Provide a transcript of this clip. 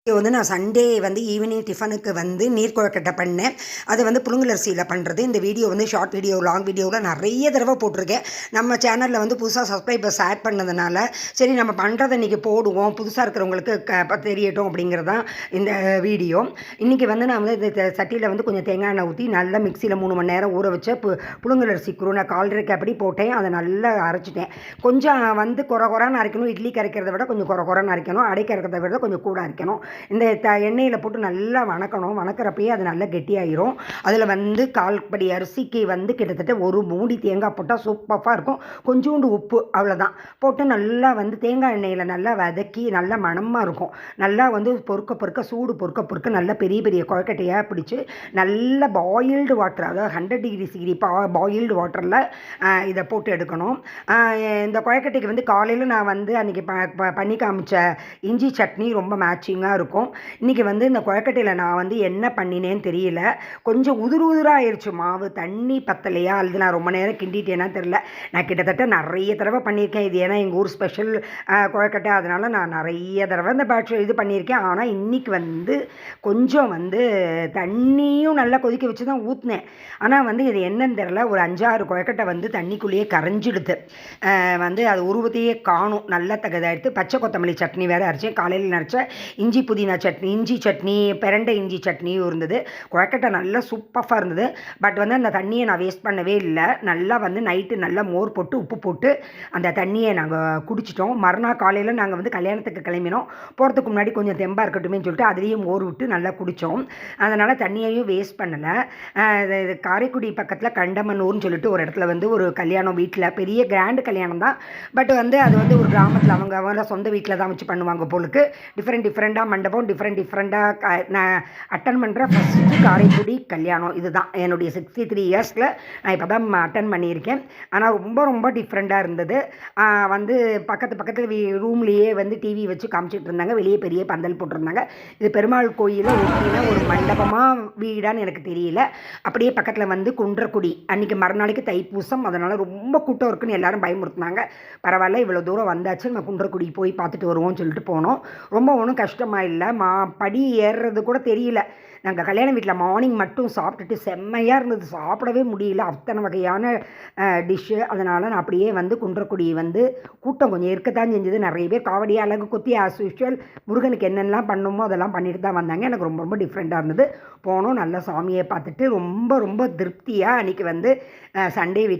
வந்து நான் சண்டே வந்து ஈவினிங் டிஃபனுக்கு வந்து நீர் கொழுக்கட்டை பண்ணேன். அது வந்து புழுங்கலரிசியில் பண்ணுறது. இந்த வீடியோ வந்து ஷார்ட் வீடியோ, லாங் வீடியோவில் நிறைய தடவை போட்டிருக்கேன். நம்ம சேனலில் வந்து புதுசாக சப்ஸ்கிரைபர்ஸ் ஆட் பண்ணதுனால சரி நம்ம பண்ணுறதை இன்றைக்கி போடுவோம், புதுசாக இருக்கிறவங்களுக்கு தெரியட்டும் அப்படிங்கிறதான் இந்த வீடியோ. இன்றைக்கி வந்து நான் வந்து இந்த சட்டியில் வந்து கொஞ்சம் தேங்காய் எண்ணெய் ஊற்றி நல்லா மிக்சியில் 3 மணி நேரம் ஊற வச்ச புழுங்கலரிசி குருணை 1/4 அப்படி போட்டேன். அதை நல்லா அரைச்சிட்டேன். கொஞ்சம் வந்து குறைன்னு அரைக்கணும். இட்லி கரைக்கிறத விட கொஞ்சம் குறைன்னு அரைக்கணும். அரைக்கிறத விட கொஞ்சம் கூட அரைக்கணும். இந்த எண்ணெயில் போட்டு நல்லா வணக்கிறப்பயே அது நல்லா கெட்டியாயிரும். அதில் வந்து 1/4 படி அரிசிக்கு வந்து கிட்டத்தட்ட ஒரு மூடி தேங்காய் போட்டால் சூப்பராக இருக்கும். கொஞ்சோண்டு உப்பு, அவ்வளோதான் போட்டு நல்லா வந்து தேங்காய் எண்ணெயில் நல்லா வதக்கி நல்லா மணமாக இருக்கும். நல்லா வந்து பொறுக்க சூடு பொறுக்க நல்லா பெரிய பெரிய கொழுக்கட்டையாக பிடிச்சி நல்ல பாயில்டு வாட்டர், அதாவது 100 டிகிரி சிகிரி பாயில்டு வாட்டரில் இதை போட்டு எடுக்கணும். இந்த கொழுக்கட்டைக்கு வந்து காலையில் நான் வந்து அன்றைக்கி பண்ணி காமிச்ச இஞ்சி சட்னி ரொம்ப மேட்சிங்காக இருக்கும். இன்றைக்கி வந்து இந்த கொழுக்கட்டையில் நான் வந்து என்ன பண்ணினேன்னு தெரியல. கொஞ்சம் உதிராக ஆயிடுச்சு மாவு. தண்ணி பத்தலையா அல்லது நான் ரொம்ப நேரம் கிண்டிட்டேன்னா தெரியல. நான் கிட்டத்தட்ட நிறைய தடவை பண்ணியிருக்கேன். இது ஏன்னா எங்கள் ஊர் ஸ்பெஷல் கொழுக்கட்டை, அதனால் நான் நிறைய தடவை இந்த இது பண்ணியிருக்கேன். ஆனால் இன்றைக்கி வந்து கொஞ்சம் வந்து தண்ணியும் நல்லா கொதிக்க வச்சு தான் ஊற்றினேன். ஆனால் வந்து இது என்னன்னு தெரியல, ஒரு 5-6 கொழுக்கட்டை வந்து தண்ணிக்குள்ளேயே கரைஞ்சிடுது. வந்து அது உருவத்தையே காணும். நல்லா தகுதாயிடுத்து. பச்சை கொத்தமல்லி சட்னி வேறு அரைச்சேன். காலையில் நினச்ச இஞ்சி புதினா சட்னி, இஞ்சி சட்னி, பிரண்டை இஞ்சி சட்னியும் இருந்தது. கொழுக்கட்டை நல்லா சூப்பராக இருந்தது. பட் வந்து அந்த தண்ணியை நான் வேஸ்ட் பண்ணவே இல்லை. நல்லா வந்து நைட்டு நல்லா மோர் போட்டு உப்பு போட்டு அந்த தண்ணியை நாங்கள் குடிச்சிட்டோம். மறுநாள் காலையில் நாங்கள் வந்து கல்யாணத்துக்கு கிளம்பினோம். போகிறதுக்கு முன்னாடி கொஞ்சம் தெம்பாக இருக்கட்டுமே சொல்லிட்டு அதுலேயும் மோர் விட்டு நல்லா குடித்தோம். அதனால் தண்ணியையும் வேஸ்ட் பண்ணலை. காரைக்குடி பக்கத்தில் கண்டமனூர்னு சொல்லிட்டு ஒரு இடத்துல வந்து ஒரு கல்யாணம், வீட்டில் பெரிய கிராண்டு கல்யாணம் தான். பட் வந்து அது வந்து ஒரு கிராமத்தில் அவங்க சொந்த வீட்டில் தான் வச்சு பண்ணுவாங்க போலுக்கு. டிஃப்ரெண்ட்டாக மண்டபம், டிஃப்ரெண்ட்டாக நான் அட்டன் பண்ணுற ஃபஸ்ட்டு காரைக்குடி கல்யாணம். இதுதான் என்னுடைய 63 இயர்ஸில் நான் இப்போ தான் அட்டன் பண்ணியிருக்கேன். ஆனால் ரொம்ப டிஃப்ரெண்ட்டாக இருந்தது. வந்து பக்கத்து ரூம்லேயே வந்து டிவி வச்சு காமிச்சிட்டு இருந்தாங்க. வெளியே பெரிய பந்தல் போட்டிருந்தாங்க. இது பெருமாள் கோயிலில் ஒட்டின ஒரு மண்டபமாக வீடான்னு எனக்கு தெரியல. அப்படியே பக்கத்தில் வந்து குன்றக்குடி. அன்றைக்கி மறுநாளைக்கு தைப்பூசம், அதனால் ரொம்ப கூட்டம் இருக்குன்னு எல்லாரும் பயமுறுத்தினாங்க. பரவாயில்ல, இவ்வளோ தூரம் வந்தாச்சு, நம்ம குன்றக்குடி போய் பார்த்துட்டு வருவோம்னு சொல்லிட்டு போனோம். ரொம்ப ஒன்றும் கஷ்டமாக இல்லை. படி ஏறுறது கூட தெரியல. நாங்கள் கல்யாண வீட்டில் மார்னிங் மட்டும் சாப்பிட்டுட்டு செம்மையாக இருந்தது. சாப்பிடவே முடியல, அத்தனை வகையான டிஷ்ஷு. அதனால் நான் அப்படியே வந்து குன்றக்குடி வந்து கூட்டம் கொஞ்சம் இருக்கத்தான் செஞ்சது. நிறைய பேர் காவடி, அழகு குத்தி, ஆஸ் யூஷுவல் முருகனுக்கு என்னென்னலாம் பண்ணணுமோ அதெல்லாம் பண்ணிட்டு தான் வந்தாங்க. எனக்கு ரொம்ப டிஃப்ரெண்ட்டாக இருந்தது. போனோம், நல்ல சாமியை பார்த்துட்டு ரொம்ப திருப்தியாக அன்றைக்கி வந்து சண்டே வீட்டு